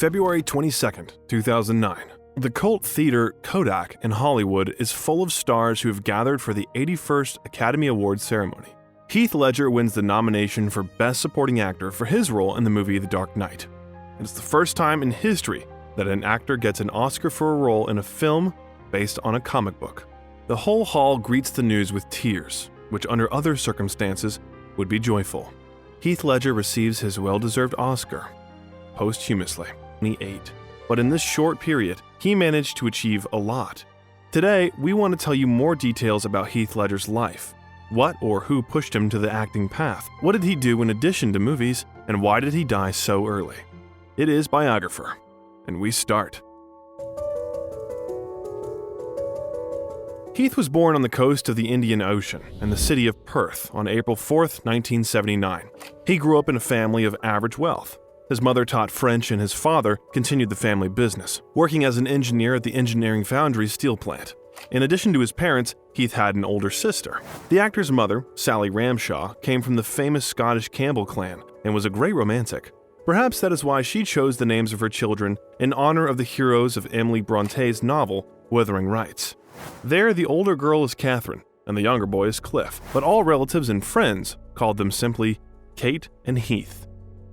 February 22nd, 2009. The cult theater Kodak in Hollywood is full of stars who have gathered for the 81st Academy Awards ceremony. Heath Ledger wins the nomination for Best Supporting Actor for his role in the movie The Dark Knight. It's the first time in history that an actor gets an Oscar for a role in a film based on a comic book. The whole hall greets the news with tears, which under other circumstances would be joyful. Heath Ledger receives his well-deserved Oscar posthumously. 28. But in this short period, he managed to achieve a lot. Today, we want to tell you more details about Heath Ledger's life. What or who pushed him to the acting path? What did he do in addition to movies? And why did he die so early? It is Biographer, and we start. Heath was born on the coast of the Indian Ocean in the city of Perth on April 4, 1979. He grew up in a family of average wealth. His mother taught French and his father continued the family business, working as an engineer at the Engineering Foundry steel plant. In addition to his parents, Heath had an older sister. The actor's mother, Sally Ramshaw, came from the famous Scottish Campbell clan and was a great romantic. Perhaps that is why she chose the names of her children in honor of the heroes of Emily Bronte's novel, Wuthering Heights. There, the older girl is Catherine, and the younger boy is Cliff, but all relatives and friends called them simply Kate and Heath.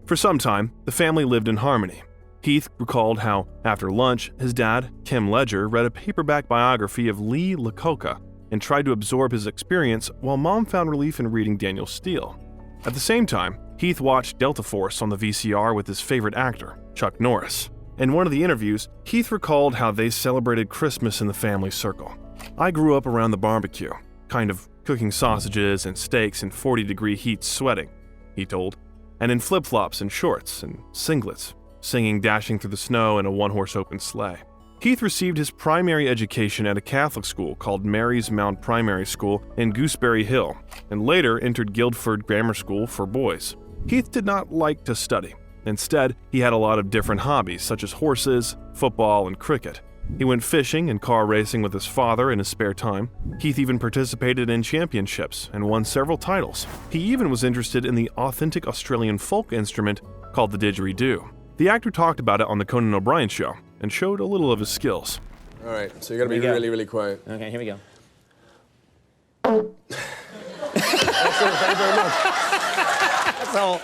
For some time, the family lived in harmony. Heath recalled how, after lunch, his dad, Kim Ledger, read a paperback biography of Lee Iacocca and tried to absorb his experience while Mom found relief in reading Daniel Steele. At the same time, Heath watched Delta Force on the VCR with his favorite actor, Chuck Norris. In one of the interviews, Heath recalled how they celebrated Christmas in the family circle. "I grew up around the barbecue, kind of cooking sausages and steaks in 40-degree heat sweating," he told, "and in flip-flops and shorts and singlets, singing Dashing Through the Snow in a one-horse open sleigh." Heath received his primary education at a Catholic school called Mary's Mount Primary School in Gooseberry Hill, and later entered Guildford Grammar School for boys. Heath did not like to study. Instead, he had a lot of different hobbies such as horses, football, and cricket. He went fishing and car racing with his father in his spare time. Heath even participated in championships and won several titles. He even was interested in the authentic Australian folk instrument called the didgeridoo. The actor talked about it on the Conan O'Brien show and showed a little of his skills. All right, so you gotta be really, really quiet. Okay, here we go. Excellent, thank you very much. That's all.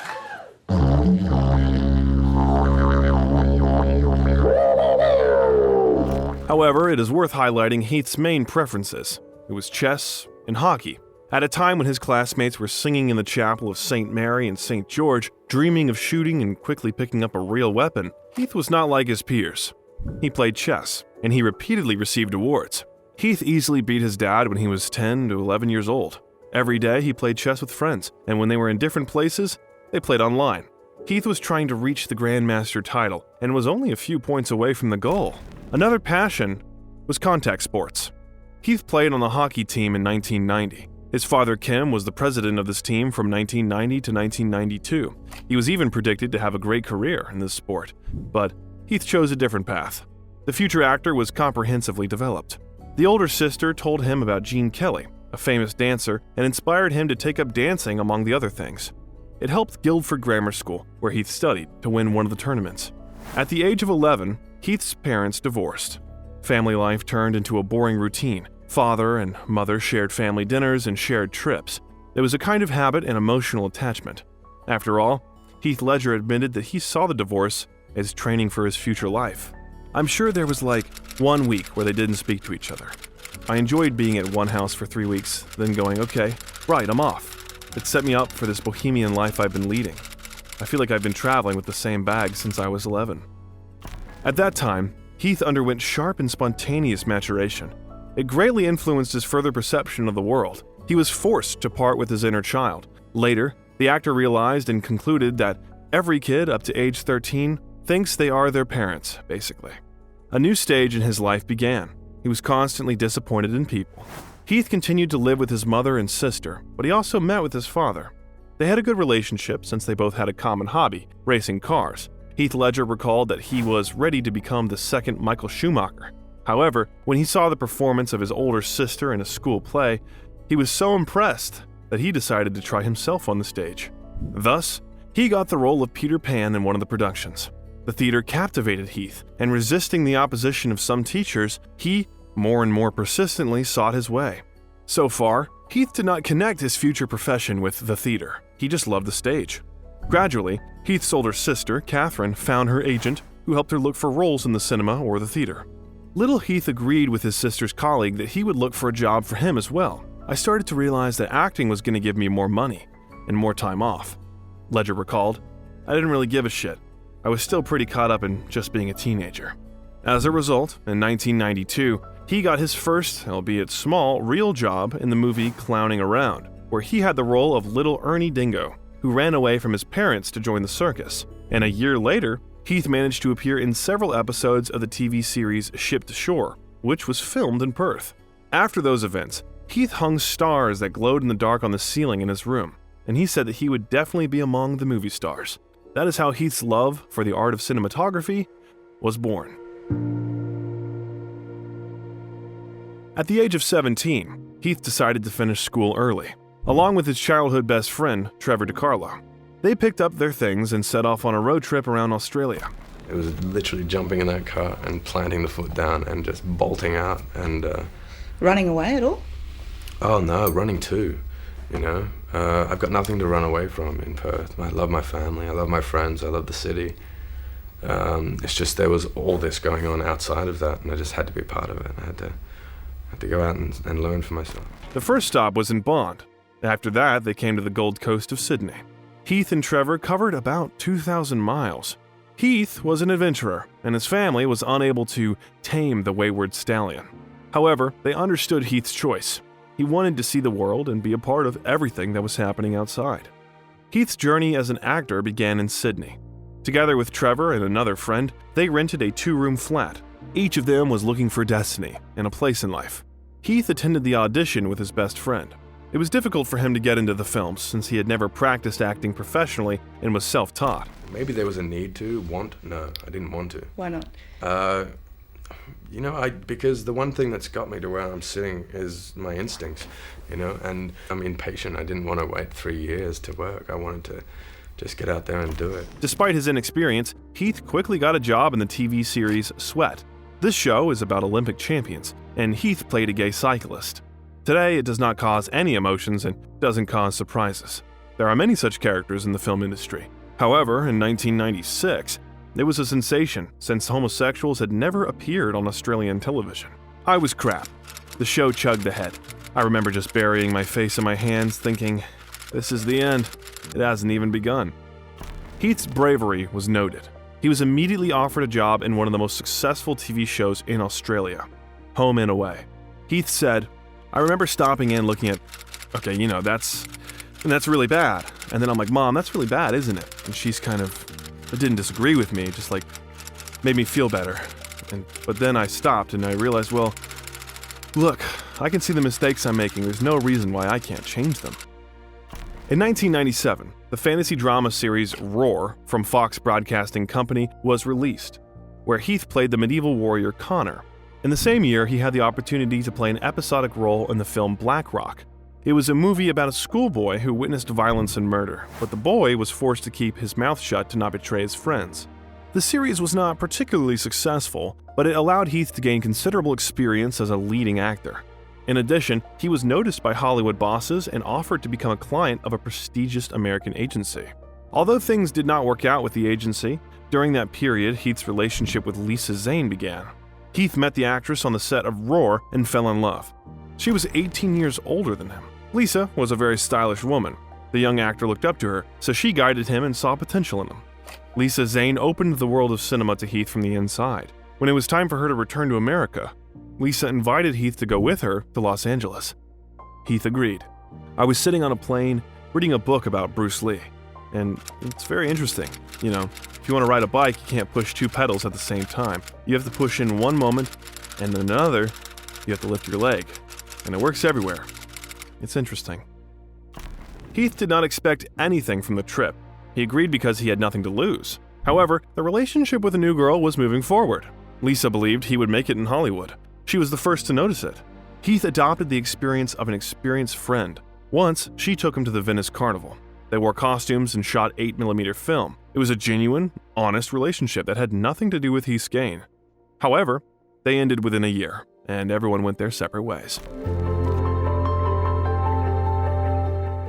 However, it is worth highlighting Heath's main preferences. It was chess and hockey. At a time when his classmates were singing in the chapel of St. Mary and St. George, dreaming of shooting and quickly picking up a real weapon, Heath was not like his peers. He played chess, and he repeatedly received awards. Heath easily beat his dad when he was 10 to 11 years old. Every day he played chess with friends, and when they were in different places, they played online. Heath was trying to reach the Grandmaster title and was only a few points away from the goal. Another passion was contact sports. Heath played on the hockey team in 1990. His father, Kim, was the president of this team from 1990 to 1992. He was even predicted to have a great career in this sport, but Heath chose a different path. The future actor was comprehensively developed. The older sister told him about Gene Kelly, a famous dancer, and inspired him to take up dancing among the other things. It helped Guildford Grammar School, where Heath studied, to win one of the tournaments. At the age of 11, Heath's parents divorced. Family life turned into a boring routine. Father and mother shared family dinners and shared trips. There was a kind of habit and emotional attachment. After all, Heath Ledger admitted that he saw the divorce as training for his future life. "I'm sure there was like 1 week where they didn't speak to each other. I enjoyed being at one house for 3 weeks, then going, okay, right, I'm off. It set me up for this bohemian life I've been leading. I feel like I've been traveling with the same bag since I was 11. At that time, Heath underwent sharp and spontaneous maturation. It greatly influenced his further perception of the world. He was forced to part with his inner child. Later, the actor realized and concluded that every kid up to age 13 thinks they are their parents, basically. A new stage in his life began. He was constantly disappointed in people. Heath continued to live with his mother and sister, but he also met with his father. They had a good relationship since they both had a common hobby, racing cars. Heath Ledger recalled that he was ready to become the second Michael Schumacher. However, when he saw the performance of his older sister in a school play, he was so impressed that he decided to try himself on the stage. Thus, he got the role of Peter Pan in one of the productions. The theater captivated Heath, and resisting the opposition of some teachers, he more and more persistently sought his way. So far, Heath did not connect his future profession with the theater. He just loved the stage. Gradually, Heath's older sister, Catherine, found her agent, who helped her look for roles in the cinema or the theater. Little Heath agreed with his sister's colleague that he would look for a job for him as well. I started to realize that acting was going to give me more money and more time off. Ledger recalled, I didn't really give a shit. I was still pretty caught up in just being a teenager. As a result, in 1992, he got his first, albeit small, real job in the movie Clowning Around, where he had the role of little Ernie Dingo, who ran away from his parents to join the circus. And a year later, Heath managed to appear in several episodes of the TV series Shipped Ashore, which was filmed in Perth. After those events, Heath hung stars that glowed in the dark on the ceiling in his room, and he said that he would definitely be among the movie stars. That is how Heath's love for the art of cinematography was born. At the age of 17, Heath decided to finish school early, along with his childhood best friend, Trevor DiCarlo. They picked up their things and set off on a road trip around Australia. It was literally jumping in that car and planting the foot down and just bolting out and... Running away at all? Oh no, running too, you know. I've got nothing to run away from in Perth. I love my family, I love my friends, I love the city. It's just there was all this going on outside of that, and I just had to be a part of it. I had to go out and learn for myself. The first stop was in Bond. After that, they came to the Gold Coast of Sydney. Heath and Trevor covered about 2,000 miles. Heath was an adventurer, and his family was unable to tame the wayward stallion. However, they understood Heath's choice. He wanted to see the world and be a part of everything that was happening outside. Heath's journey as an actor began in Sydney. Together with Trevor and another friend, they rented a 2-room flat. Each of them was looking for destiny and a place in life. Heath attended the audition with his best friend. It was difficult for him to get into the films since he had never practiced acting professionally and was self-taught. Maybe there was a need to, No, I didn't want to. Why not? Because the one thing that's got me to where I'm sitting is my instincts, and I'm impatient. I didn't want to wait 3 years to work. I wanted to just get out there and do it. Despite his inexperience, Heath quickly got a job in the TV series Sweat. This show is about Olympic champions, and Heath played a gay cyclist. Today, it does not cause any emotions and doesn't cause surprises. There are many such characters in the film industry. However, in 1996, it was a sensation since homosexuals had never appeared on Australian television. I was crap. The show chugged ahead. I remember just burying my face in my hands thinking, this is the end. It hasn't even begun. Heath's bravery was noted. He was immediately offered a job in one of the most successful TV shows in Australia, Home and Away. Heath said, I remember stopping in looking at, that's really bad. And then I'm like, Mom, that's really bad, isn't it? And she's it didn't disagree with me, just made me feel better. But then I stopped and I realized, well, look, I can see the mistakes I'm making. There's no reason why I can't change them. In 1997, the fantasy drama series Roar from Fox Broadcasting Company was released, where Heath played the medieval warrior Connor. In the same year, he had the opportunity to play an episodic role in the film Black Rock. It was a movie about a schoolboy who witnessed violence and murder, but the boy was forced to keep his mouth shut to not betray his friends. The series was not particularly successful, but it allowed Heath to gain considerable experience as a leading actor. In addition, he was noticed by Hollywood bosses and offered to become a client of a prestigious American agency. Although things did not work out with the agency, during that period, Heath's relationship with Lisa Zane began. Heath met the actress on the set of Roar and fell in love. She was 18 years older than him. Lisa was a very stylish woman. The young actor looked up to her, so she guided him and saw potential in him. Lisa Zane opened the world of cinema to Heath from the inside. When it was time for her to return to America, Lisa invited Heath to go with her to Los Angeles. Heath agreed. I was sitting on a plane reading a book about Bruce Lee, and it's very interesting. If you want to ride a bike, you can't push 2 pedals at the same time. You have to push in one moment, and then another, you have to lift your leg. And it works everywhere. It's interesting. Heath did not expect anything from the trip. He agreed because he had nothing to lose. However, the relationship with the new girl was moving forward. Lisa believed he would make it in Hollywood. She was the first to notice it. Heath adopted the experience of an experienced friend. Once, she took him to the Venice Carnival. They wore costumes and shot 8mm film. It was a genuine, honest relationship that had nothing to do with Heath's gain. However, they ended within a year, and everyone went their separate ways.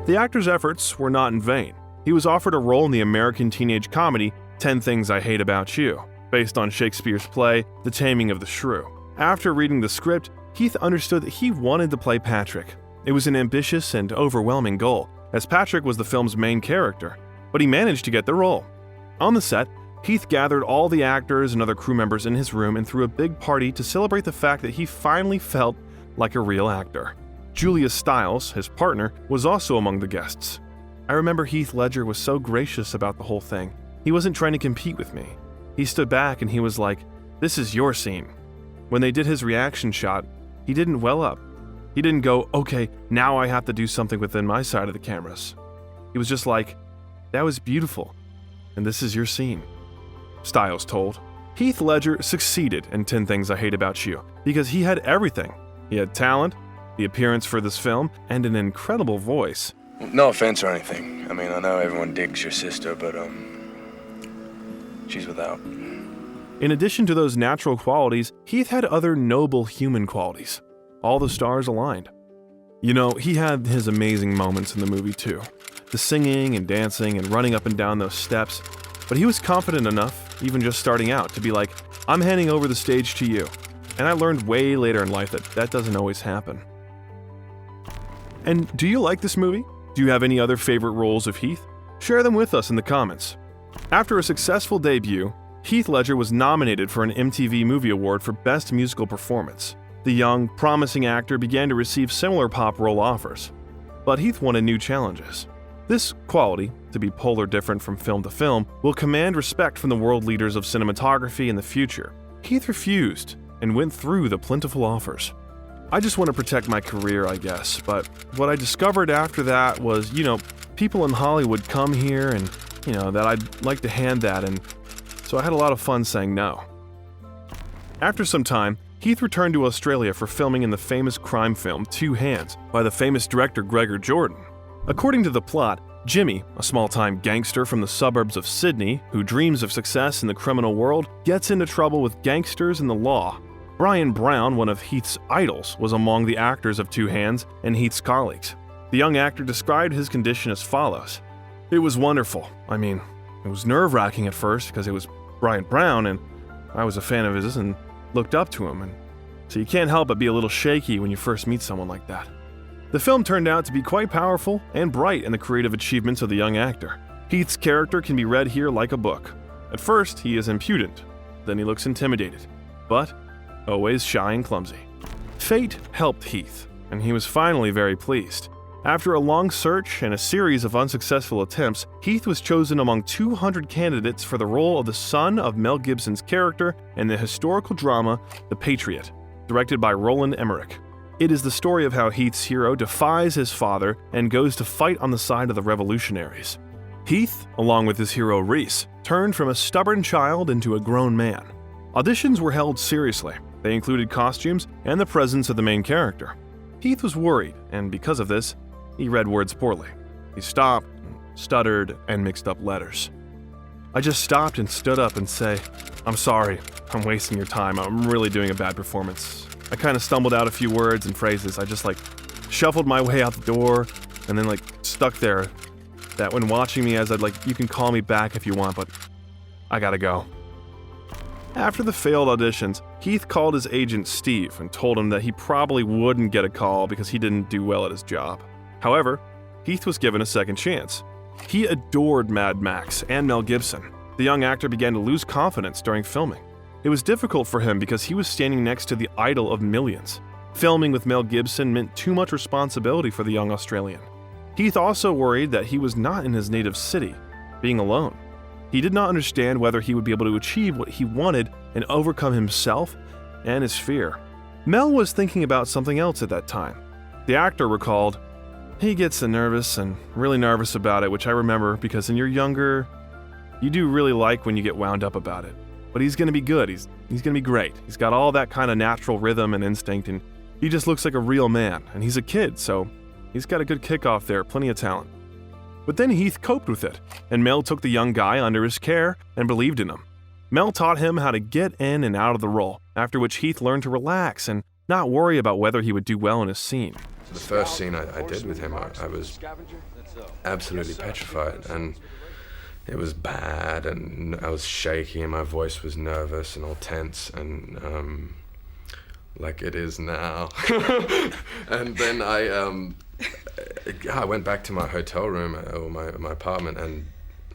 The actor's efforts were not in vain. He was offered a role in the American teenage comedy 10 Things I Hate About You, based on Shakespeare's play The Taming of the Shrew. After reading the script, Heath understood that he wanted to play Patrick. It was an ambitious and overwhelming goal, as Patrick was the film's main character, but he managed to get the role. On the set, Heath gathered all the actors and other crew members in his room and threw a big party to celebrate the fact that he finally felt like a real actor. Julia Stiles, his partner, was also among the guests. I remember Heath Ledger was so gracious about the whole thing. He wasn't trying to compete with me. He stood back and he was like, "This is your scene." When they did his reaction shot, he didn't well up. He didn't go, "Okay, now I have to do something within my side of the cameras." He was just like, "That was beautiful, and this is your scene," Stiles told. Heath Ledger succeeded in 10 Things I Hate About You because he had everything. He had talent, the appearance for this film, and an incredible voice. No offense or anything. I mean, I know everyone digs your sister, but, she's without. In addition to those natural qualities, Heath had other noble human qualities. All the stars aligned. You know, he had his amazing moments in the movie too. The singing and dancing and running up and down those steps. But he was confident enough, even just starting out, to be like, "I'm handing over the stage to you." And I learned way later in life that that doesn't always happen. And do you like this movie? Do you have any other favorite roles of Heath? Share them with us in the comments. After a successful debut, Heath Ledger was nominated for an MTV Movie Award for Best Musical Performance. The young, promising actor began to receive similar pop role offers. But Heath wanted new challenges. This quality, to be polar different from film to film, will command respect from the world leaders of cinematography in the future. Heath refused and went through the plentiful offers. I just want to protect my career, I guess, but what I discovered after that was, people in Hollywood come here and, that I'd like to hand that, and so I had a lot of fun saying no. After some time, Heath returned to Australia for filming in the famous crime film Two Hands by the famous director Gregor Jordan. According to the plot, Jimmy, a small-time gangster from the suburbs of Sydney who dreams of success in the criminal world, gets into trouble with gangsters and the law. Brian Brown, one of Heath's idols, was among the actors of Two Hands and Heath's colleagues. The young actor described his condition as follows. "It was wonderful. I mean, it was nerve-wracking at first because it was Brian Brown and I was a fan of his and looked up to him, and so you can't help but be a little shaky when you first meet someone like that." The film turned out to be quite powerful and bright in the creative achievements of the young actor. Heath's character can be read here like a book. At first, he is impudent, then he looks intimidated, but always shy and clumsy. Fate helped Heath, and he was finally very pleased. After a long search and a series of unsuccessful attempts, Heath was chosen among 200 candidates for the role of the son of Mel Gibson's character in the historical drama The Patriot, directed by Roland Emmerich. It is the story of how Heath's hero defies his father and goes to fight on the side of the revolutionaries. Heath, along with his hero Reese, turned from a stubborn child into a grown man. Auditions were held seriously. They included costumes and the presence of the main character. Heath was worried, and because of this, he read words poorly. He stopped, stuttered, and mixed up letters. I just stopped and stood up and say, "I'm sorry, I'm wasting your time, I'm really doing a bad performance." I kind of stumbled out a few words and phrases. I just shuffled my way out the door and then stuck there. That when watching me as you can call me back if you want, but I gotta go. After the failed auditions, Heath called his agent Steve and told him that he probably wouldn't get a call because he didn't do well at his job. However, Heath was given a second chance. He adored Mad Max and Mel Gibson. The young actor began to lose confidence during filming. It was difficult for him because he was standing next to the idol of millions. Filming with Mel Gibson meant too much responsibility for the young Australian. Heath also worried that he was not in his native city, being alone. He did not understand whether he would be able to achieve what he wanted and overcome himself and his fear. Mel was thinking about something else at that time. The actor recalled, "He gets nervous and really nervous about it, which I remember because when you're younger, you do really like when you get wound up about it. But he's going to be good. He's going to be great. He's got all that kind of natural rhythm and instinct, and he just looks like a real man. And he's a kid, so he's got a good kickoff there, plenty of talent." But then Heath coped with it, and Mel took the young guy under his care and believed in him. Mel taught him how to get in and out of the role, after which Heath learned to relax and not worry about whether he would do well in his scene. The first scene I did with him, I was absolutely petrified, and it was bad, and I was shaky, and my voice was nervous and all tense, and like it is now. And then I went back to my hotel room or my apartment, and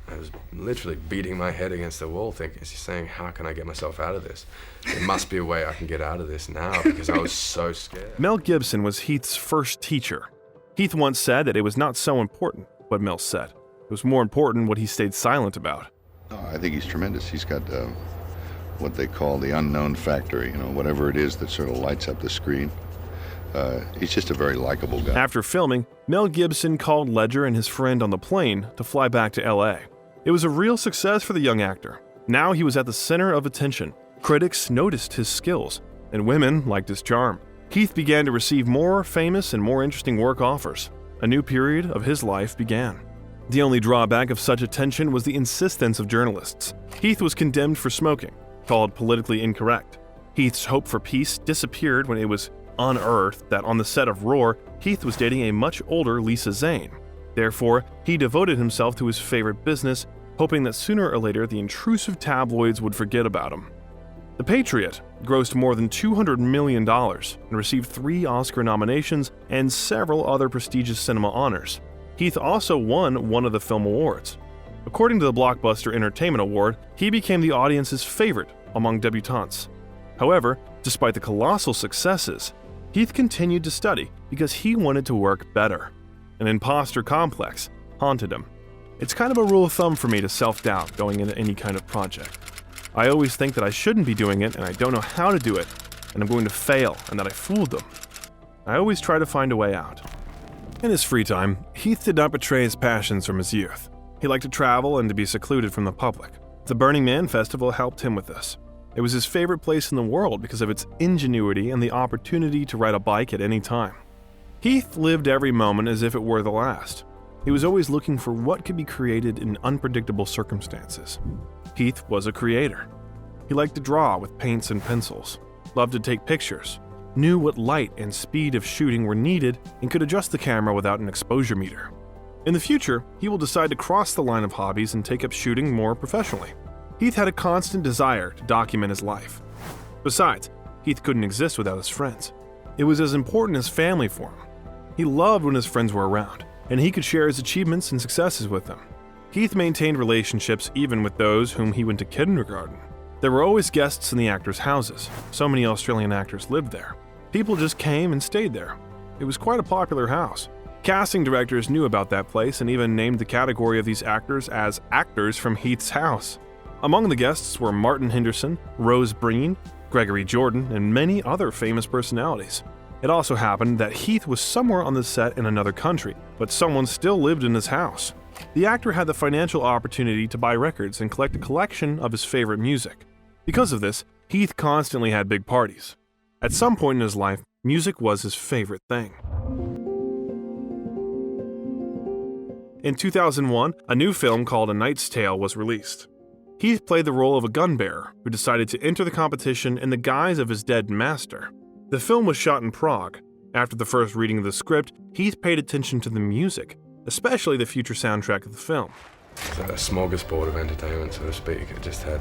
I was literally beating my head against the wall, saying, how can I get myself out of this? There must be a way I can get out of this now, because I was so scared. Mel Gibson was Heath's first teacher. Heath once said that it was not so important what Mel said. It was more important what he stayed silent about. Oh, I think he's tremendous. He's got what they call the unknown factor, whatever it is that sort of lights up the screen. He's just a very likable guy. After filming, Mel Gibson called Ledger and his friend on the plane to fly back to LA. It was a real success for the young actor. Now he was at the center of attention. Critics noticed his skills, and women liked his charm. Heath began to receive more famous and more interesting work offers. A new period of his life began. The only drawback of such attention was the insistence of journalists. Heath was condemned for smoking, called politically incorrect. Heath's hope for peace disappeared when it was unearthed that on the set of Roar, Heath was dating a much older Lisa Zane. Therefore, he devoted himself to his favorite business, hoping that sooner or later the intrusive tabloids would forget about him. The Patriot grossed more than $200 million and received 3 Oscar nominations and several other prestigious cinema honors. Heath also won one of the film awards. According to the Blockbuster Entertainment Award, he became the audience's favorite among debutantes. However, despite the colossal successes, Heath continued to study because he wanted to work better. An imposter complex haunted him. It's kind of a rule of thumb for me to self-doubt going into any kind of project. I always think that I shouldn't be doing it and I don't know how to do it, and I'm going to fail and that I fooled them. I always try to find a way out. In his free time, Heath did not betray his passions from his youth. He liked to travel and to be secluded from the public. The Burning Man Festival helped him with this. It was his favorite place in the world because of its ingenuity and the opportunity to ride a bike at any time. Heath lived every moment as if it were the last. He was always looking for what could be created in unpredictable circumstances. Heath was a creator. He liked to draw with paints and pencils, loved to take pictures, knew what light and speed of shooting were needed, and could adjust the camera without an exposure meter. In the future, he will decide to cross the line of hobbies and take up shooting more professionally. Heath had a constant desire to document his life. Besides, Heath couldn't exist without his friends. It was as important as family for him. He loved when his friends were around, and he could share his achievements and successes with them. Heath maintained relationships even with those whom he went to kindergarten. There were always guests in the actors' houses. So many Australian actors lived there. People just came and stayed there. It was quite a popular house. Casting directors knew about that place and even named the category of these actors as actors from Heath's house. Among the guests were Martin Henderson, Rose Breen, Gregory Jordan, and many other famous personalities. It also happened that Heath was somewhere on the set in another country, but someone still lived in his house. The actor had the financial opportunity to buy records and collect a collection of his favorite music. Because of this, Heath constantly had big parties. At some point in his life, music was his favorite thing. In 2001, a new film called A Knight's Tale was released. Heath played the role of a gun bearer who decided to enter the competition in the guise of his dead master. The film was shot in Prague. After the first reading of the script, Heath paid attention to the music, especially the future soundtrack of the film. It's a smorgasbord of entertainment, so to speak. It just had,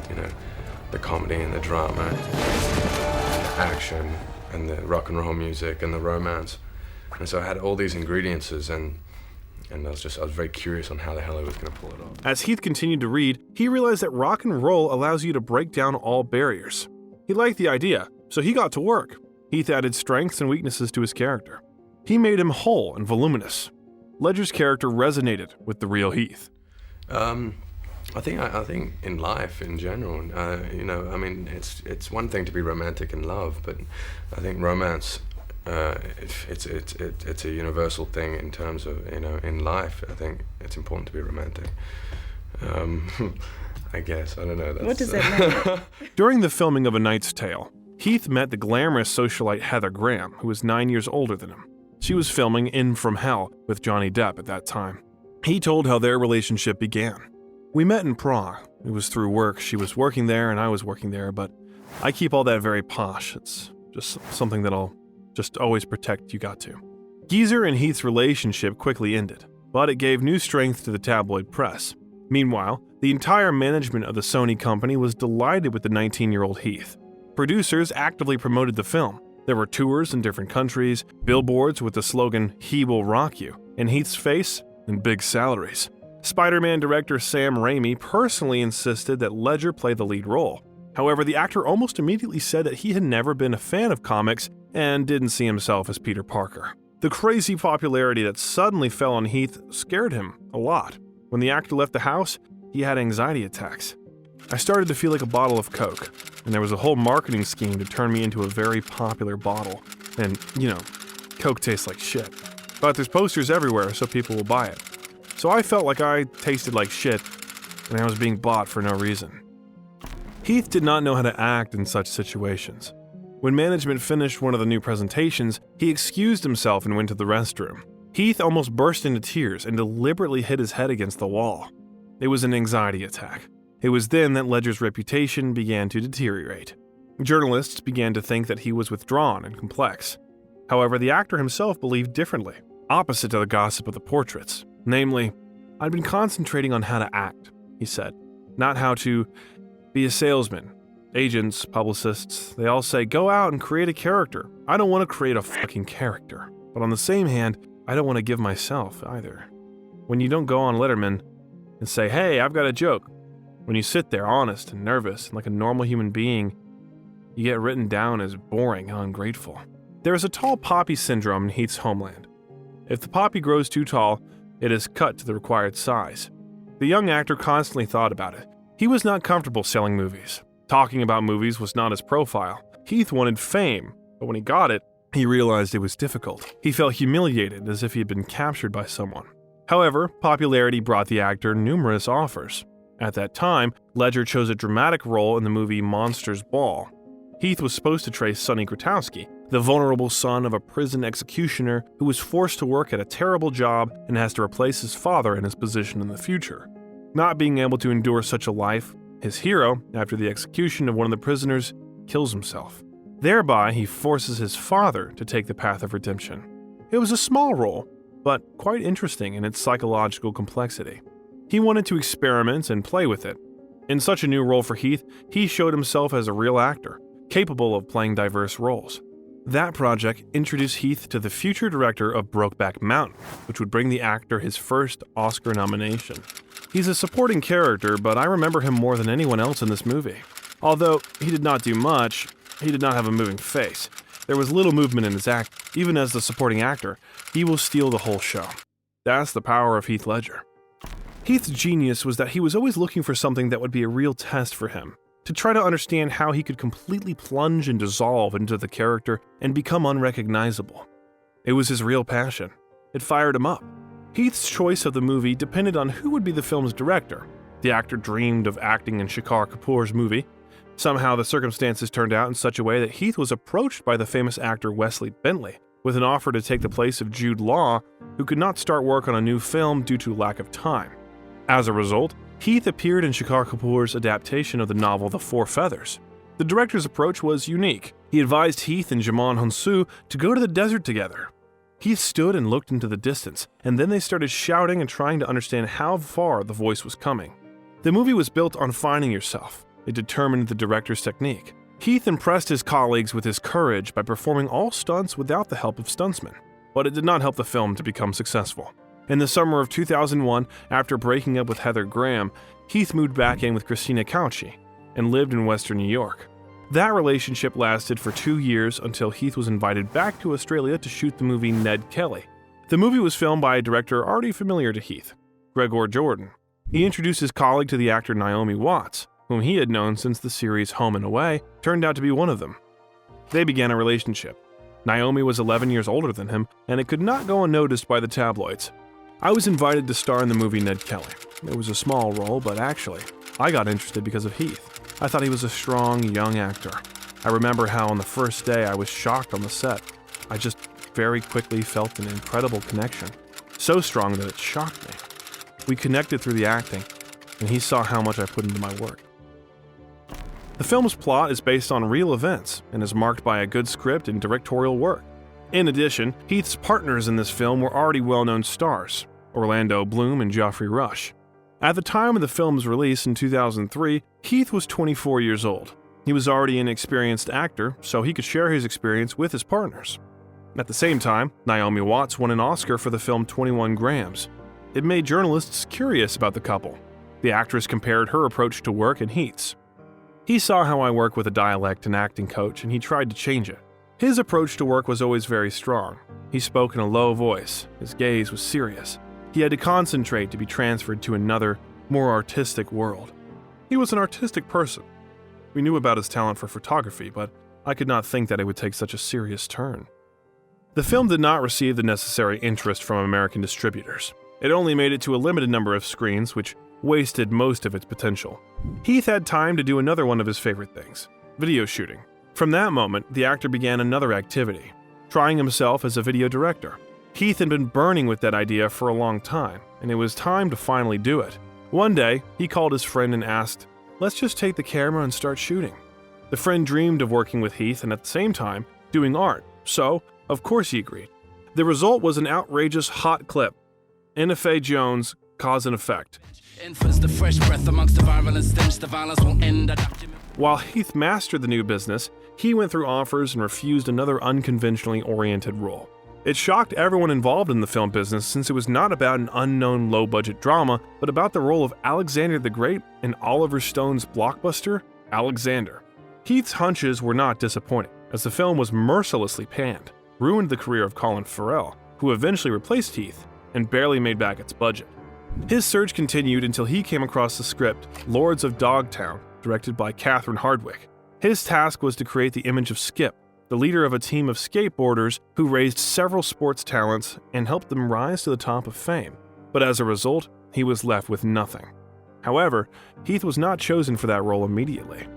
the comedy and the drama, the action, and the rock and roll music and the romance. And so I had all these ingredients, and I was very curious on how the hell I was going to pull it off. As Heath continued to read, he realized that rock and roll allows you to break down all barriers. He liked the idea, so he got to work. Heath added strengths and weaknesses to his character. He made him whole and voluminous. Ledger's character resonated with the real Heath. I think in life in general, it's one thing to be romantic in love, but I think romance, it's a universal thing in terms of, in life. I think it's important to be romantic. I guess, I don't know. What does that mean? During the filming of A Knight's Tale, Heath met the glamorous socialite Heather Graham, who was 9 years older than him. She was filming In From Hell with Johnny Depp at that time. He told how their relationship began. "We met in Prague. It was through work. She was working there and I was working there, but I keep all that very posh. It's just something that I'll just always protect you got to." Geezer and Heath's relationship quickly ended, but it gave new strength to the tabloid press. Meanwhile, the entire management of the Sony company was delighted with the 19-year-old Heath. Producers actively promoted the film. There were tours in different countries, billboards with the slogan, "He will rock you," and Heath's face, and big salaries. Spider-Man director Sam Raimi personally insisted that Ledger play the lead role. However, the actor almost immediately said that he had never been a fan of comics and didn't see himself as Peter Parker. The crazy popularity that suddenly fell on Heath scared him a lot. When the actor left the house, he had anxiety attacks. "I started to feel like a bottle of Coke, and there was a whole marketing scheme to turn me into a very popular bottle. And, Coke tastes like shit. But there's posters everywhere, so people will buy it. So I felt like I tasted like shit, and I was being bought for no reason." Heath did not know how to act in such situations. When management finished one of the new presentations, he excused himself and went to the restroom. Heath almost burst into tears and deliberately hit his head against the wall. It was an anxiety attack. It was then that Ledger's reputation began to deteriorate. Journalists began to think that he was withdrawn and complex. However, the actor himself believed differently, opposite to the gossip of the portraits. Namely, "I'd been concentrating on how to act," he said, "not how to be a salesman. Agents, publicists, they all say, go out and create a character. I don't want to create a fucking character. But on the same hand, I don't want to give myself either. When you don't go on Letterman and say, hey, I've got a joke. When you sit there honest and nervous and like a normal human being, you get written down as boring and ungrateful." There is a tall poppy syndrome in Heath's homeland. If the poppy grows too tall, it is cut to the required size. The young actor constantly thought about it. He was not comfortable selling movies. Talking about movies was not his profile. Heath wanted fame, but when he got it, he realized it was difficult. He felt humiliated, as if he had been captured by someone. However, popularity brought the actor numerous offers. At that time, Ledger chose a dramatic role in the movie Monsters Ball. Heath was supposed to trace Sonny Grotowski, the vulnerable son of a prison executioner who was forced to work at a terrible job and has to replace his father in his position in the future. Not being able to endure such a life, his hero, after the execution of one of the prisoners, kills himself. Thereby, he forces his father to take the path of redemption. It was a small role, but quite interesting in its psychological complexity. He wanted to experiment and play with it. In such a new role for Heath, he showed himself as a real actor, capable of playing diverse roles. That project introduced Heath to the future director of Brokeback Mountain, which would bring the actor his first Oscar nomination. He's a supporting character, but I remember him more than anyone else in this movie. Although he did not do much, he did not have a moving face. There was little movement in his act. Even as the supporting actor, he will steal the whole show. That's the power of Heath Ledger. Heath's genius was that he was always looking for something that would be a real test for him, to try to understand how he could completely plunge and dissolve into the character and become unrecognizable. It was his real passion. It fired him up. Heath's choice of the movie depended on who would be the film's director. The actor dreamed of acting in Shakar Kapoor's movie. Somehow the circumstances turned out in such a way that Heath was approached by the famous actor Wesley Bentley with an offer to take the place of Jude Law, who could not start work on a new film due to lack of time. As a result, Heath appeared in Shakar Kapoor's adaptation of the novel The Four Feathers. The director's approach was unique. He advised Heath and Djimon Hounsou to go to the desert together. Heath stood and looked into the distance, and then they started shouting and trying to understand how far the voice was coming. The movie was built on finding yourself. It determined the director's technique. Heath impressed his colleagues with his courage by performing all stunts without the help of stuntsmen, but it did not help the film to become successful. In the summer of 2001, after breaking up with Heather Graham, Heath moved back in with Christina Cauchi and lived in Western New York. That relationship lasted for 2 years until Heath was invited back to Australia to shoot the movie Ned Kelly. The movie was filmed by a director already familiar to Heath, Gregor Jordan. He introduced his colleague to the actor Naomi Watts, whom he had known since the series Home and Away turned out to be one of them. They began a relationship. Naomi was 11 years older than him, and it could not go unnoticed by the tabloids. I was invited to star in the movie Ned Kelly. It was a small role, but actually, I got interested because of Heath. I thought he was a strong, young actor. I remember how on the first day I was shocked on the set. I just very quickly felt an incredible connection. So strong that it shocked me. We connected through the acting, and he saw how much I put into my work. The film's plot is based on real events and is marked by a good script and directorial work. In addition, Heath's partners in this film were already well-known stars, Orlando Bloom and Geoffrey Rush. At the time of the film's release in 2003, Heath was 24 years old. He was already an experienced actor, so he could share his experience with his partners. At the same time, Naomi Watts won an Oscar for the film 21 Grams. It made journalists curious about the couple. The actress compared her approach to work and Heath's. He saw how I work with a dialect and acting coach, and he tried to change it. His approach to work was always very strong. He spoke in a low voice. His gaze was serious. He had to concentrate to be transferred to another, more artistic world. He was an artistic person. We knew about his talent for photography, but I could not think that it would take such a serious turn. The film did not receive the necessary interest from American distributors. It only made it to a limited number of screens, which wasted most of its potential. Heath had time to do another one of his favorite things, video shooting. From that moment, the actor began another activity, trying himself as a video director. Heath had been burning with that idea for a long time, and it was time to finally do it. One day, he called his friend and asked, "Let's just take the camera and start shooting." The friend dreamed of working with Heath and at the same time, doing art, so, of course he agreed. The result was an outrageous hot clip. Ina Fey Jones, Cause and Effect. While Heath mastered the new business, he went through offers and refused another unconventionally oriented role. It shocked everyone involved in the film business since it was not about an unknown low-budget drama, but about the role of Alexander the Great in Oliver Stone's blockbuster, Alexander. Heath's hunches were not disappointing, as the film was mercilessly panned, ruined the career of Colin Farrell, who eventually replaced Heath, and barely made back its budget. His search continued until he came across the script Lords of Dogtown, directed by Catherine Hardwicke. His task was to create the image of Skip, the leader of a team of skateboarders who raised several sports talents and helped them rise to the top of fame. But as a result, he was left with nothing. However, Heath was not chosen for that role immediately.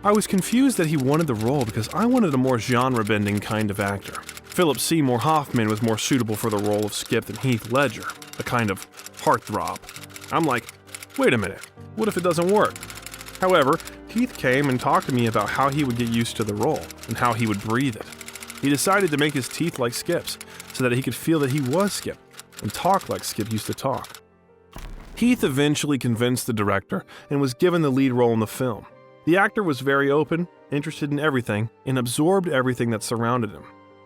I was confused that he wanted the role because I wanted a more genre-bending kind of actor. Philip Seymour Hoffman was more suitable for the role of Skip than Heath Ledger, a kind of heartthrob. I'm like, wait a minute, what if it doesn't work? However, Heath came and talked to me about how he would get used to the role and how he would breathe it. He decided to make his teeth like Skip's so that he could feel that he was Skip and talk like Skip used to talk. Heath eventually convinced the director and was given the lead role in the film. The actor was very open, interested in everything, and absorbed everything that surrounded him.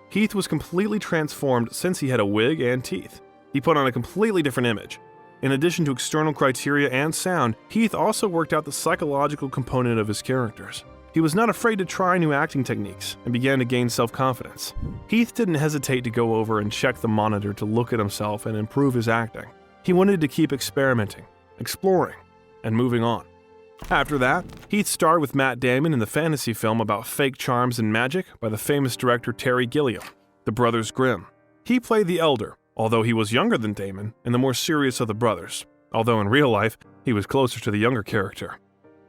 Heath was completely transformed since he had a wig and teeth. He put on a completely different image. In addition to external criteria and sound, Heath also worked out the psychological component of his characters. He was not afraid to try new acting techniques and began to gain self-confidence. Heath didn't hesitate to go over and check the monitor to look at himself and improve his acting. He wanted to keep experimenting, exploring, and moving on. After that, Heath starred with Matt Damon in the fantasy film about fake charms and magic by the famous director Terry Gilliam, The Brothers Grimm. He played the elder, although he was younger than Damon and the more serious of the brothers, although in real life, he was closer to the younger character.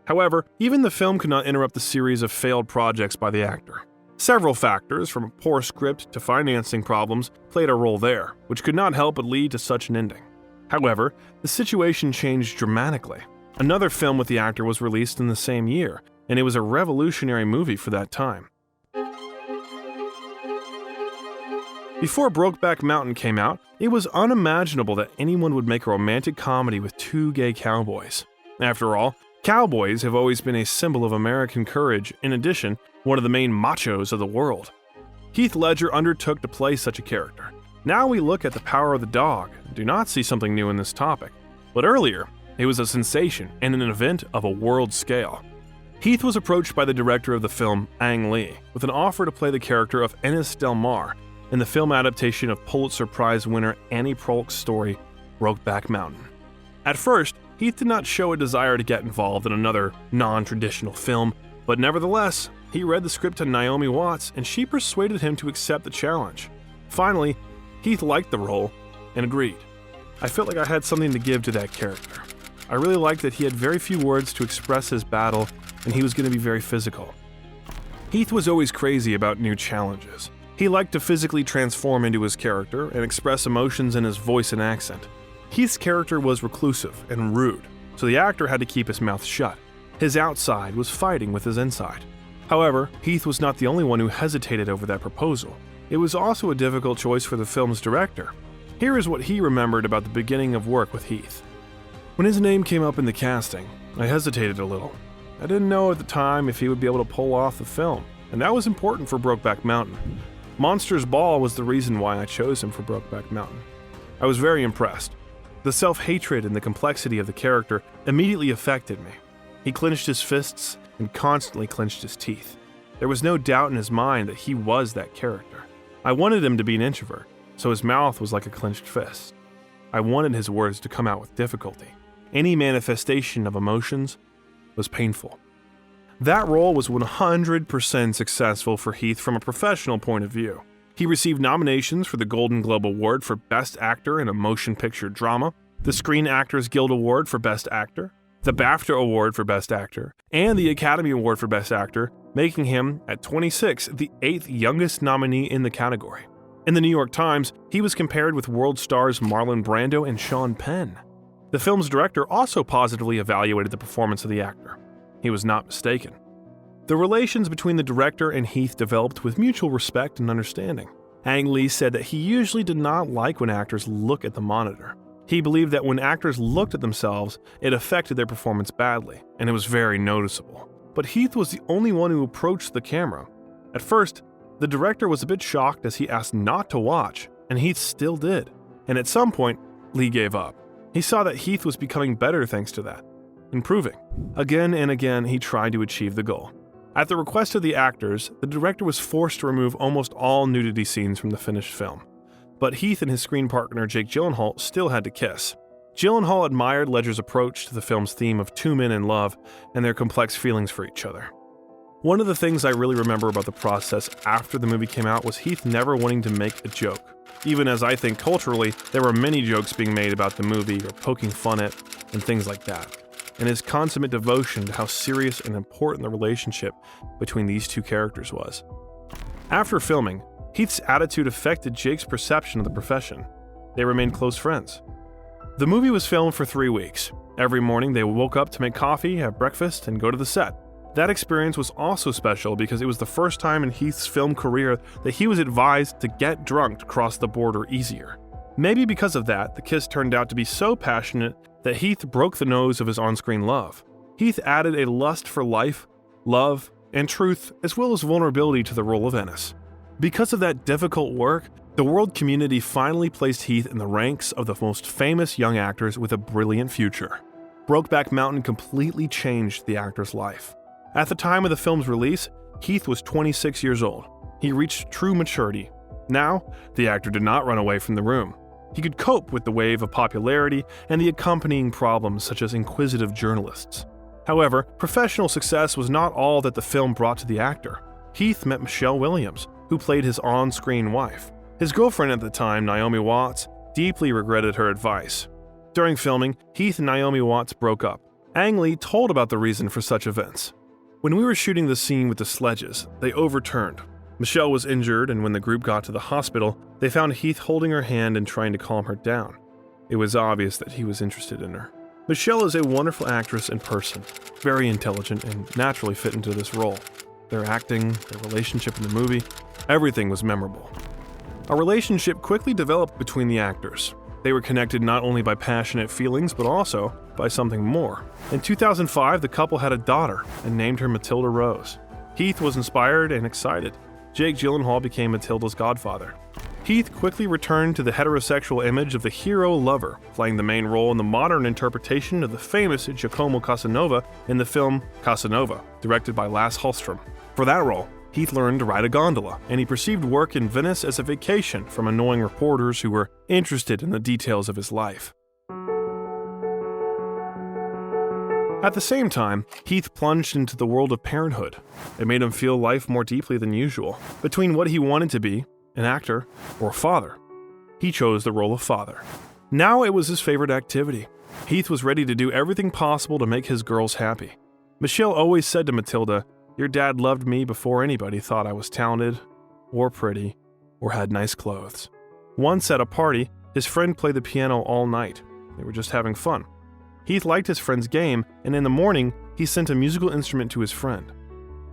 However, even the film could not interrupt the series of failed projects by the actor. Several factors, from a poor script to financing problems, played a role there, which could not help but lead to such an ending. However, the situation changed dramatically. Another film with the actor was released in the same year, and it was a revolutionary movie for that time. Before Brokeback Mountain came out, it was unimaginable that anyone would make a romantic comedy with two gay cowboys. After all, cowboys have always been a symbol of American courage, in addition, one of the main machos of the world. Heath Ledger undertook to play such a character. Now we look at the power of the dog and do not see something new in this topic. But earlier, it was a sensation and an event of a world scale. Heath was approached by the director of the film, Ang Lee, with an offer to play the character of Ennis Del Mar in the film adaptation of Pulitzer Prize winner Annie Proulx's story, Brokeback Mountain. At first, Heath did not show a desire to get involved in another non-traditional film, but nevertheless, he read the script to Naomi Watts and she persuaded him to accept the challenge. Finally, Heath liked the role and agreed. I felt like I had something to give to that character. I really liked that he had very few words to express his battle, and he was going to be very physical. Heath was always crazy about new challenges. He liked to physically transform into his character and express emotions in his voice and accent. Heath's character was reclusive and rude, so the actor had to keep his mouth shut. His outside was fighting with his inside. However, Heath was not the only one who hesitated over that proposal. It was also a difficult choice for the film's director. Here is what he remembered about the beginning of work with Heath. When his name came up in the casting, I hesitated a little. I didn't know at the time if he would be able to pull off the film, and that was important for Brokeback Mountain. Monsters Ball was the reason why I chose him for Brokeback Mountain. I was very impressed. The self-hatred and the complexity of the character immediately affected me. He clenched his fists and constantly clenched his teeth. There was no doubt in his mind that he was that character. I wanted him to be an introvert, so his mouth was like a clenched fist. I wanted his words to come out with difficulty. Any manifestation of emotions was painful. That role was 100% successful for Heath from a professional point of view. He received nominations for the Golden Globe Award for Best Actor in a Motion Picture Drama, the Screen Actors Guild Award for Best Actor, the BAFTA Award for Best Actor, and the Academy Award for Best Actor, making him, at 26, the 8th youngest nominee in the category. In the New York Times, he was compared with world stars Marlon Brando and Sean Penn. The film's director also positively evaluated the performance of the actor. He was not mistaken. The relations between the director and Heath developed with mutual respect and understanding. Ang Lee said that he usually did not like when actors look at the monitor. He believed that when actors looked at themselves, it affected their performance badly, and it was very noticeable. But Heath was the only one who approached the camera. At first, the director was a bit shocked as he asked not to watch, and Heath still did. And at some point, Lee gave up. He saw that Heath was becoming better thanks to that, improving. Again and again, he tried to achieve the goal. At the request of the actors, the director was forced to remove almost all nudity scenes from the finished film. But Heath and his screen partner Jake Gyllenhaal still had to kiss. Gyllenhaal admired Ledger's approach to the film's theme of two men in love and their complex feelings for each other. One of the things I really remember about the process after the movie came out was Heath never wanting to make a joke. Even as I think culturally, there were many jokes being made about the movie or poking fun at and things like that. And his consummate devotion to how serious and important the relationship between these two characters was. After filming, Heath's attitude affected Jake's perception of the profession. They remained close friends. The movie was filmed for 3 weeks. Every morning they woke up to make coffee, have breakfast, and go to the set. That experience was also special because it was the first time in Heath's film career that he was advised to get drunk to cross the border easier. Maybe because of that, the kiss turned out to be so passionate that Heath broke the nose of his on-screen love. Heath added a lust for life, love, and truth, as well as vulnerability to the role of Ennis. Because of that difficult work, the world community finally placed Heath in the ranks of the most famous young actors with a brilliant future. Brokeback Mountain completely changed the actor's life. At the time of the film's release, Heath was 26 years old. He reached true maturity. Now, the actor did not run away from the room. He could cope with the wave of popularity and the accompanying problems such as inquisitive journalists. However, professional success was not all that the film brought to the actor. Heath met Michelle Williams, who played his on-screen wife. His girlfriend at the time, Naomi Watts, deeply regretted her advice. During filming, Heath and Naomi Watts broke up. Ang Lee told about the reason for such events. When we were shooting the scene with the sledges, they overturned. Michelle was injured, and when the group got to the hospital, they found Heath holding her hand and trying to calm her down. It was obvious that he was interested in her. Michelle is a wonderful actress in person, very intelligent and naturally fit into this role. Their acting, their relationship in the movie, everything was memorable. A relationship quickly developed between the actors. They were connected not only by passionate feelings, but also by something more. In 2005, the couple had a daughter and named her Matilda Rose. Heath was inspired and excited. Jake Gyllenhaal became Matilda's godfather. Heath quickly returned to the heterosexual image of the hero lover, playing the main role in the modern interpretation of the famous Giacomo Casanova in the film Casanova, directed by Lasse Hallström. For that role, Heath learned to ride a gondola, and he perceived work in Venice as a vacation from annoying reporters who were interested in the details of his life. At the same time, Heath plunged into the world of parenthood. It made him feel life more deeply than usual. Between what he wanted to be, an actor or a father, he chose the role of father. Now it was his favorite activity. Heath was ready to do everything possible to make his girls happy. Michelle always said to Matilda, "Your dad loved me before anybody thought I was talented, or pretty, or had nice clothes." Once at a party, his friend played the piano all night. They were just having fun. Heath liked his friend's game, and in the morning, he sent a musical instrument to his friend.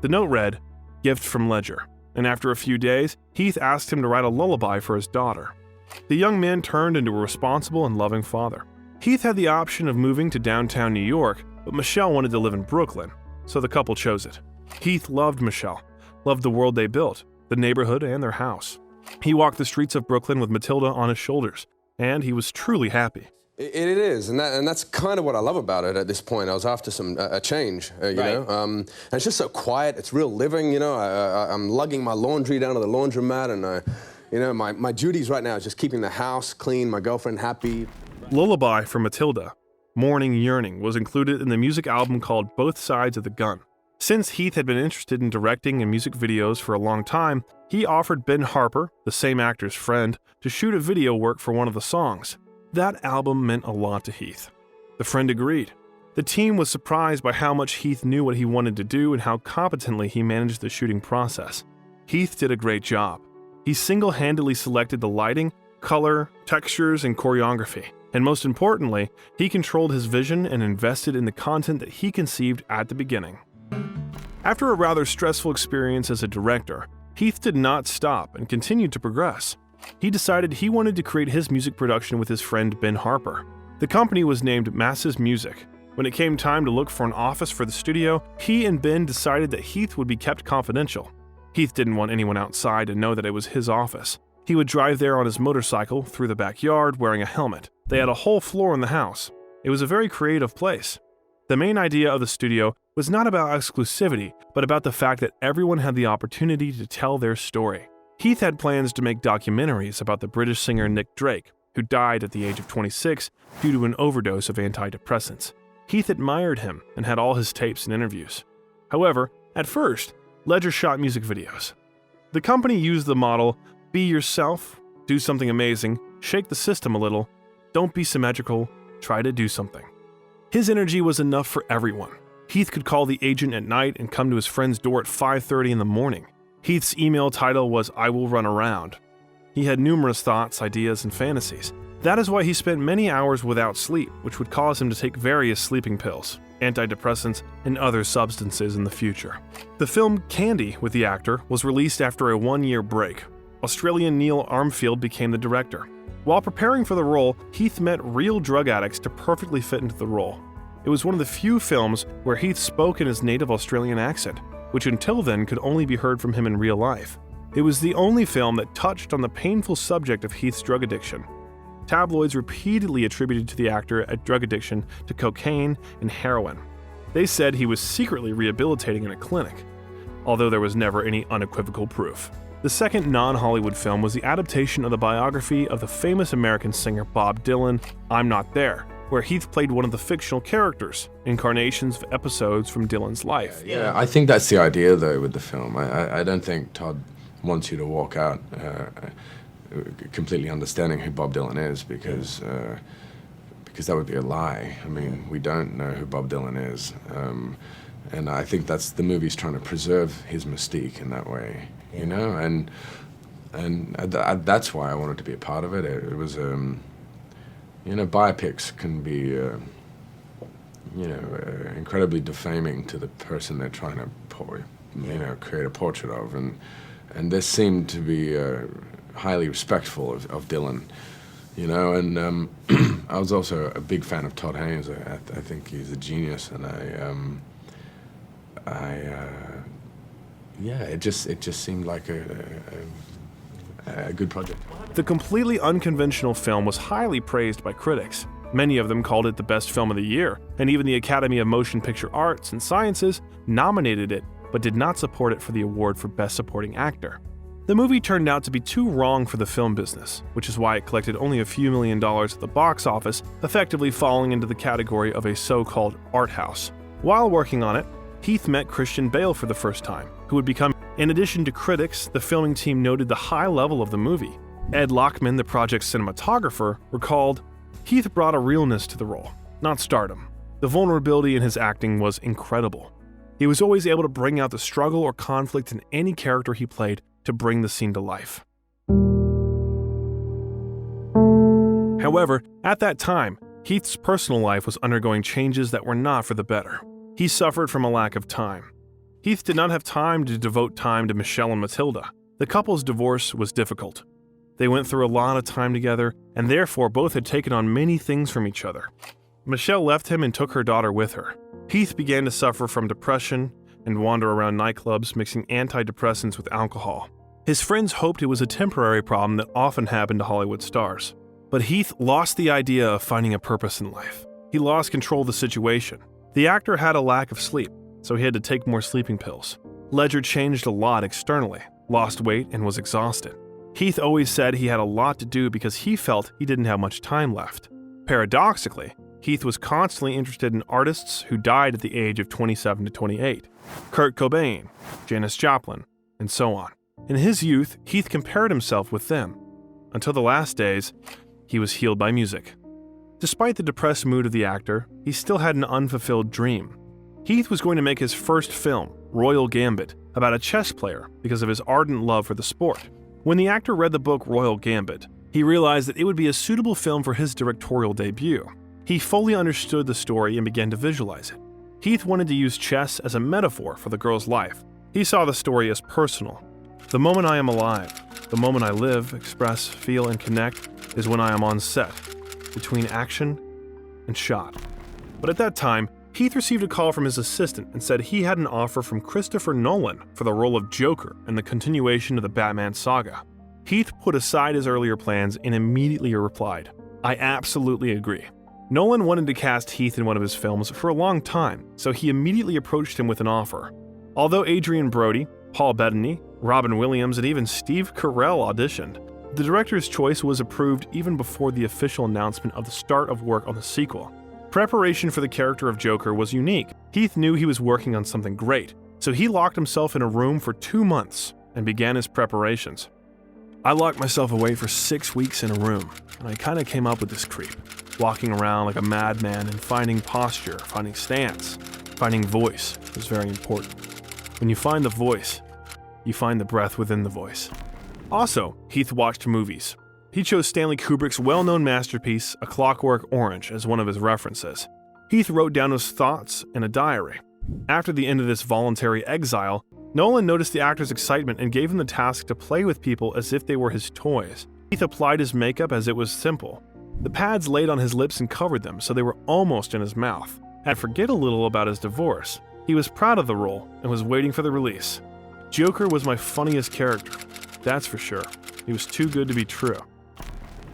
The note read, "Gift from Ledger," and after a few days, Heath asked him to write a lullaby for his daughter. The young man turned into a responsible and loving father. Heath had the option of moving to downtown New York, but Michelle wanted to live in Brooklyn, so the couple chose it. Heath loved Michelle, loved the world they built, the neighborhood, and their house. He walked the streets of Brooklyn with Matilda on his shoulders, and he was truly happy. It is, and that's kind of what I love about it at this point. I was after a change, you know. And it's just so quiet. It's real living, you know. I'm lugging my laundry down to the laundromat, and my duties right now is just keeping the house clean, my girlfriend happy. Lullaby for Matilda, Morning Yearning, was included in the music album called Both Sides of the Gun. Since Heath had been interested in directing and music videos for a long time, he offered Ben Harper, the same actor's friend, to shoot a video work for one of the songs. That album meant a lot to Heath. The friend agreed. The team was surprised by how much Heath knew what he wanted to do and how competently he managed the shooting process. Heath did a great job. He single-handedly selected the lighting, color, textures, and choreography. And most importantly, he controlled his vision and invested in the content that he conceived at the beginning. After a rather stressful experience as a director, Heath did not stop and continued to progress. He decided he wanted to create his music production with his friend Ben Harper. The company was named Masses Music. When it came time to look for an office for the studio, he and Ben decided that Heath would be kept confidential. Heath didn't want anyone outside to know that it was his office. He would drive there on his motorcycle through the backyard wearing a helmet. They had a whole floor in the house. It was a very creative place. The main idea of the studio was not about exclusivity, but about the fact that everyone had the opportunity to tell their story. Heath had plans to make documentaries about the British singer Nick Drake, who died at the age of 26 due to an overdose of antidepressants. Heath admired him and had all his tapes and interviews. However, at first, Ledger shot music videos. The company used the model, be yourself, do something amazing, shake the system a little, don't be symmetrical, try to do something. His energy was enough for everyone. Heath could call the agent at night and come to his friend's door at 5:30 in the morning. Heath's email title was "I Will Run Around." He had numerous thoughts, ideas, and fantasies. That is why he spent many hours without sleep, which would cause him to take various sleeping pills, antidepressants, and other substances in the future. The film Candy with the actor was released after a 1-year break. Australian Neil Armfield became the director. While preparing for the role, Heath met real drug addicts to perfectly fit into the role. It was one of the few films where Heath spoke in his native Australian accent, which until then could only be heard from him in real life. It was the only film that touched on the painful subject of Heath's drug addiction. Tabloids repeatedly attributed to the actor a drug addiction to cocaine and heroin. They said he was secretly rehabilitating in a clinic, although there was never any unequivocal proof. The second non-Hollywood film was the adaptation of the biography of the famous American singer Bob Dylan, I'm Not There, where Heath played one of the fictional characters, incarnations of episodes from Dylan's life. Yeah, I think that's the idea, though, with the film. I don't think Todd wants you to walk out completely understanding who Bob Dylan is, because that would be a lie. I mean, we don't know who Bob Dylan is. And I think that's the movie's trying to preserve his mystique in that way, you know? And that's why I wanted to be a part of it. It was, you know, biopics can be, incredibly defaming to the person they're trying to, create a portrait of. And this seemed to be highly respectful of Dylan, you know. And I was also a big fan of Todd Haynes. I think he's a genius, and it just seemed like a good project. The completely unconventional film was highly praised by critics. Many of them called it the best film of the year, and even the Academy of Motion Picture Arts and Sciences nominated it, but did not support it for the award for Best Supporting Actor. The movie turned out to be too wrong for the film business, which is why it collected only a few $1 million at the box office, effectively falling into the category of a so-called art house. While working on it, Heath met Christian Bale for the first time, who would become, in addition to critics, the filming team noted the high level of the movie. Ed Lockman, the project's cinematographer, recalled, Heath brought a realness to the role, not stardom. The vulnerability in his acting was incredible. He was always able to bring out the struggle or conflict in any character he played to bring the scene to life. However, at that time, Heath's personal life was undergoing changes that were not for the better. He suffered from a lack of time. Heath did not have time to devote time to Michelle and Matilda. The couple's divorce was difficult. They went through a lot of time together, and therefore both had taken on many things from each other. Michelle left him and took her daughter with her. Heath began to suffer from depression and wander around nightclubs mixing antidepressants with alcohol. His friends hoped it was a temporary problem that often happened to Hollywood stars. But Heath lost the idea of finding a purpose in life. He lost control of the situation. The actor had a lack of sleep, so he had to take more sleeping pills. Ledger changed a lot externally, lost weight, and was exhausted. Heath always said he had a lot to do because he felt he didn't have much time left. Paradoxically, Heath was constantly interested in artists who died at the age of 27 to 28. Kurt Cobain, Janis Joplin, and so on. In his youth, Heath compared himself with them. Until the last days, he was healed by music. Despite the depressed mood of the actor, he still had an unfulfilled dream. Heath was going to make his first film, Royal Gambit, about a chess player because of his ardent love for the sport. When the actor read the book Royal Gambit, he realized that it would be a suitable film for his directorial debut. He fully understood the story and began to visualize it. Heath wanted to use chess as a metaphor for the girl's life. He saw the story as personal. The moment I am alive, the moment I live, express, feel, and connect is when I am on set, between action and shot. But at that time, Heath received a call from his assistant and said he had an offer from Christopher Nolan for the role of Joker in the continuation of the Batman saga. Heath put aside his earlier plans and immediately replied, "I absolutely agree." Nolan wanted to cast Heath in one of his films for a long time, so he immediately approached him with an offer. Although Adrian Brody, Paul Bettany, Robin Williams, and even Steve Carell auditioned, the director's choice was approved even before the official announcement of the start of work on the sequel. Preparation for the character of Joker was unique. Heath knew he was working on something great, so he locked himself in a room for 2 months and began his preparations. I locked myself away for 6 weeks in a room, and I kind of came up with this creep, walking around like a madman and finding posture, finding stance, finding voice was very important. When you find the voice, you find the breath within the voice. Also, Heath watched movies. He chose Stanley Kubrick's well-known masterpiece, A Clockwork Orange, as one of his references. Heath wrote down his thoughts in a diary. After the end of this voluntary exile, Nolan noticed the actor's excitement and gave him the task to play with people as if they were his toys. Heath applied his makeup as it was simple. The pads laid on his lips and covered them, so they were almost in his mouth. And forget a little about his divorce. He was proud of the role and was waiting for the release. Joker was my funniest character, that's for sure. He was too good to be true.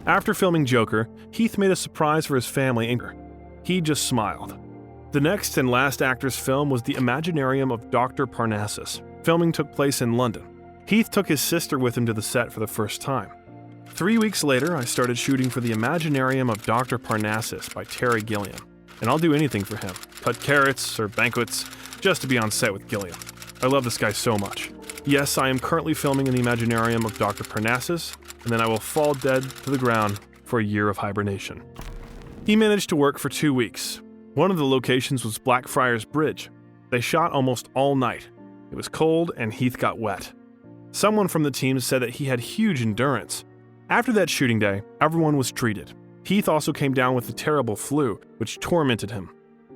After filming Joker, Heath made a surprise for his family and he just smiled. The next and last actor's film was the Imaginarium of Doctor Parnassus. Filming took place in London. Heath took his sister with him to the set for the first time. 3 weeks later, I started shooting for the Imaginarium of Doctor Parnassus by Terry Gilliam. And I'll do anything for him, cut carrots or banquets, just to be on set with Gilliam. I love this guy so much. Yes, I am currently filming in the Imaginarium of Dr. Parnassus, and then I will fall dead to the ground for a year of hibernation. He managed to work for 2 weeks. One of the locations was Blackfriars Bridge. They shot almost all night. It was cold and Heath got wet. Someone from the team said that he had huge endurance. After that shooting day, everyone was treated. Heath also came down with a terrible flu, which tormented him.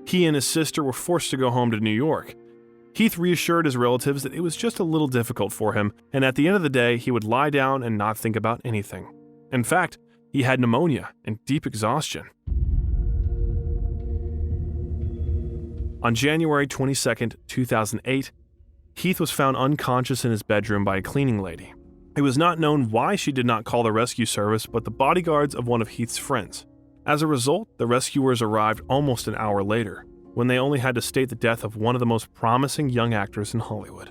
He and his sister were forced to go home to New York. Heath reassured his relatives that it was just a little difficult for him, and at the end of the day, he would lie down and not think about anything. In fact, he had pneumonia and deep exhaustion. On January 22, 2008, Heath was found unconscious in his bedroom by a cleaning lady. It was not known why she did not call the rescue service, but the bodyguards of one of Heath's friends. As a result, the rescuers arrived almost an hour later, when they only had to state the death of one of the most promising young actors in Hollywood.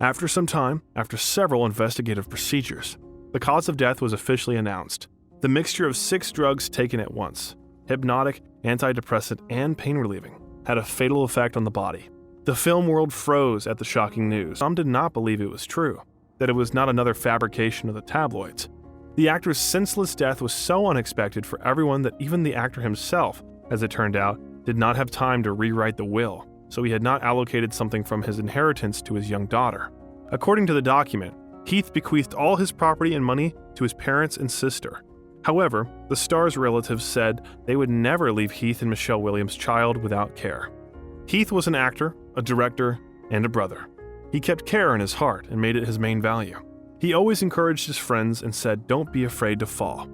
After some time, after several investigative procedures, the cause of death was officially announced. The mixture of 6 drugs taken at once, hypnotic, antidepressant, and pain-relieving, had a fatal effect on the body. The film world froze at the shocking news. Some did not believe it was true, that it was not another fabrication of the tabloids. The actor's senseless death was so unexpected for everyone that even the actor himself, as it turned out, did not have time to rewrite the will, so he had not allocated something from his inheritance to his young daughter. According to the document, Heath bequeathed all his property and money to his parents and sister. However, the star's relatives said they would never leave Heath and Michelle Williams' child without care. Heath was an actor, a director, and a brother. He kept care in his heart and made it his main value. He always encouraged his friends and said, "Don't be afraid to fall."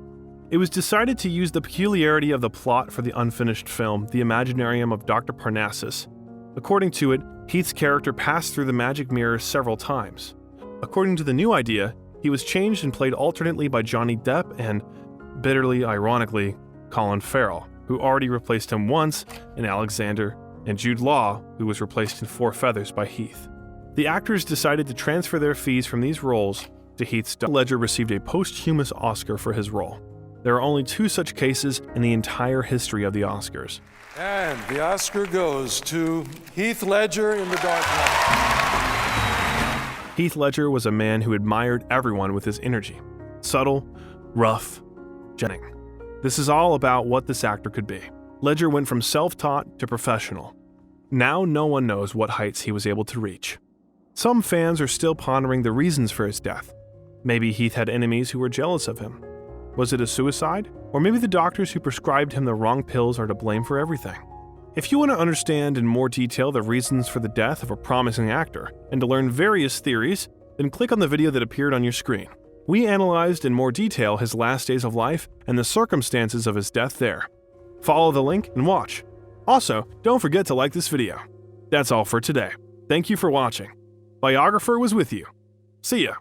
It was decided to use the peculiarity of the plot for the unfinished film, The Imaginarium of Doctor Parnassus. According to it, Heath's character passed through the magic mirror several times. According to the new idea, he was changed and played alternately by Johnny Depp and, bitterly ironically, Colin Farrell, who already replaced him once in Alexander, and Jude Law, who was replaced in Four Feathers by Heath. The actors decided to transfer their fees from these roles to Heath's. Ledger received a posthumous Oscar for his role. There are only 2 such cases in the entire history of the Oscars. And the Oscar goes to Heath Ledger in The Dark Knight. Heath Ledger was a man who admired everyone with his energy. Subtle, rough, genuine. This is all about what this actor could be. Ledger went from self-taught to professional. Now no one knows what heights he was able to reach. Some fans are still pondering the reasons for his death. Maybe Heath had enemies who were jealous of him. Was it a suicide? Or maybe the doctors who prescribed him the wrong pills are to blame for everything. If you want to understand in more detail the reasons for the death of a promising actor and to learn various theories, then click on the video that appeared on your screen. We analyzed in more detail his last days of life and the circumstances of his death there. Follow the link and watch. Also, don't forget to like this video. That's all for today. Thank you for watching. Biographer was with you. See ya.